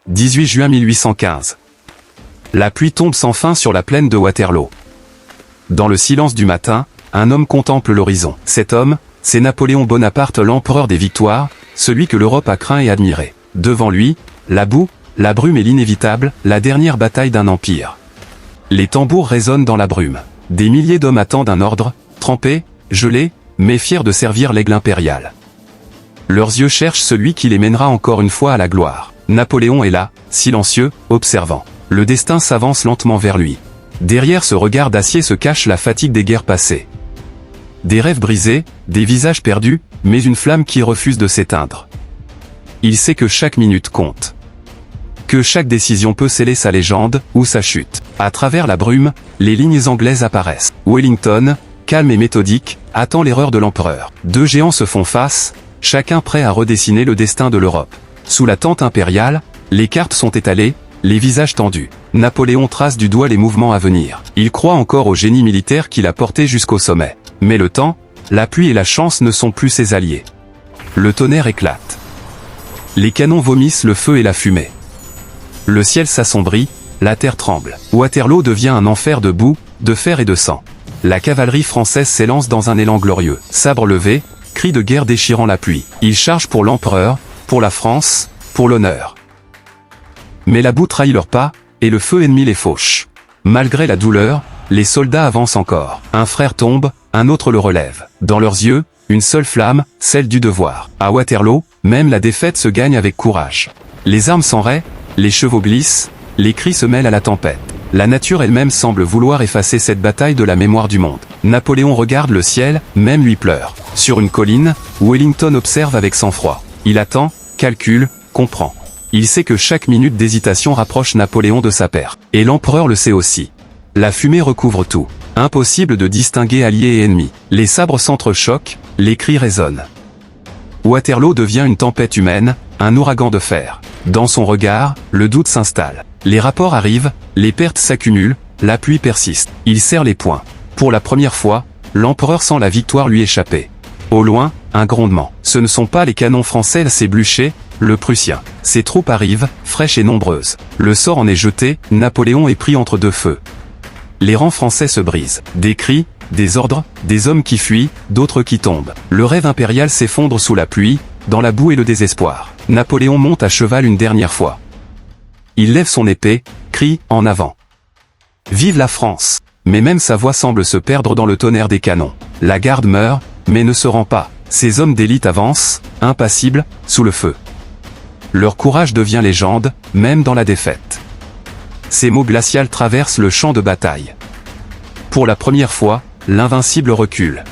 18 juin 1815. La pluie tombe sans fin sur la plaine de Waterloo. Dans le silence du matin, un homme contemple l'horizon. Cet homme, c'est Napoléon Bonaparte, l'empereur des victoires, celui que l'Europe a craint et admiré. Devant lui, la boue, la brume et l'inévitable, la dernière bataille d'un empire. Les tambours résonnent dans la brume. Des milliers d'hommes attendent un ordre, trempés, gelés, mais fiers de servir l'aigle impérial. Leurs yeux cherchent celui qui les mènera encore une fois à la gloire. Napoléon est là, silencieux, observant. Le destin s'avance lentement vers lui. Derrière ce regard d'acier se cache la fatigue des guerres passées. Des rêves brisés, des visages perdus, mais une flamme qui refuse de s'éteindre. Il sait que chaque minute compte. Que chaque décision peut sceller sa légende, ou sa chute. À travers la brume, les lignes anglaises apparaissent. Wellington, calme et méthodique, attend l'erreur de l'empereur. Deux géants se font face, chacun prêt à redessiner le destin de l'Europe. Sous la tente impériale, les cartes sont étalées, les visages tendus. Napoléon trace du doigt les mouvements à venir. Il croit encore au génie militaire qu'il a porté jusqu'au sommet. Mais le temps, la pluie et la chance ne sont plus ses alliés. Le tonnerre éclate. Les canons vomissent le feu et la fumée. Le ciel s'assombrit, la terre tremble. Waterloo devient un enfer de boue, de fer et de sang. La cavalerie française s'élance dans un élan glorieux. Sabre levé, cris de guerre déchirant la pluie. Ils chargent pour l'empereur, pour la France, pour l'honneur. Mais la boue trahit leurs pas, et le feu ennemi les fauche. Malgré la douleur, les soldats avancent encore. Un frère tombe, un autre le relève. Dans leurs yeux, une seule flamme, celle du devoir. À Waterloo, même la défaite se gagne avec courage. Les armes s'enraient, les chevaux glissent, les cris se mêlent à la tempête. La nature elle-même semble vouloir effacer cette bataille de la mémoire du monde. Napoléon regarde le ciel, même lui pleure. Sur une colline, Wellington observe avec sang-froid. Il attend, calcule, comprend. Il sait que chaque minute d'hésitation rapproche Napoléon de sa perte. Et l'empereur le sait aussi. La fumée recouvre tout. Impossible de distinguer alliés et ennemis. Les sabres s'entrechoquent, les cris résonnent. Waterloo devient une tempête humaine, un ouragan de fer. Dans son regard, le doute s'installe. Les rapports arrivent, les pertes s'accumulent, la pluie persiste. Il serre les poings. Pour la première fois, l'empereur sent la victoire lui échapper. Au loin, un grondement. Ce ne sont pas les canons français, c'est Blücher, le Prussien. Ses troupes arrivent, fraîches et nombreuses. Le sort en est jeté, Napoléon est pris entre deux feux. Les rangs français se brisent. Des cris, des ordres, des hommes qui fuient, d'autres qui tombent. Le rêve impérial s'effondre sous la pluie, dans la boue et le désespoir. Napoléon monte à cheval une dernière fois. Il lève son épée, crie, en avant. Vive la France! Mais même sa voix semble se perdre dans le tonnerre des canons. La garde meurt, mais ne se rend pas. Ces hommes d'élite avancent, impassibles, sous le feu. Leur courage devient légende, même dans la défaite. Ces mots glaciaux traversent le champ de bataille. Pour la première fois, l'invincible recule.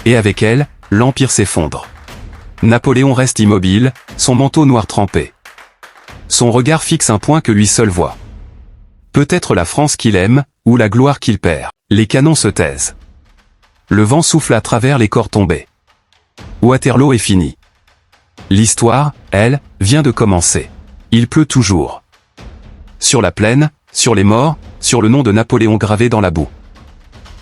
Et avec elle, l'Empire s'effondre. Napoléon reste immobile, son manteau noir trempé. Son regard fixe un point que lui seul voit. Peut-être la France qu'il aime, ou la gloire qu'il perd. Les canons se taisent. Le vent souffle à travers les corps tombés. Waterloo est fini. L'histoire, elle, vient de commencer. Il pleut toujours. Sur la plaine, sur les morts, sur le nom de Napoléon gravé dans la boue.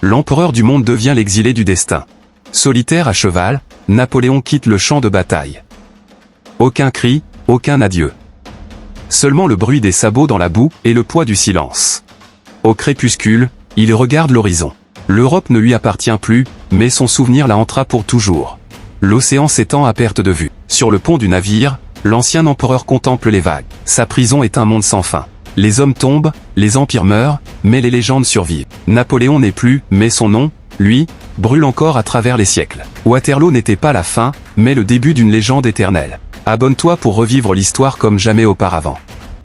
L'empereur du monde devient l'exilé du destin. Solitaire à cheval, Napoléon quitte le champ de bataille. Aucun cri, aucun adieu. Seulement le bruit des sabots dans la boue et le poids du silence. Au crépuscule, il regarde l'horizon. L'Europe ne lui appartient plus, mais son souvenir la hantera pour toujours. L'océan s'étend à perte de vue. Sur le pont du navire, l'ancien empereur contemple les vagues. Sa prison est un monde sans fin. Les hommes tombent, les empires meurent, mais les légendes survivent. Napoléon n'est plus, mais son nom, lui, brûle encore à travers les siècles. Waterloo n'était pas la fin, mais le début d'une légende éternelle. Abonne-toi pour revivre l'histoire comme jamais auparavant.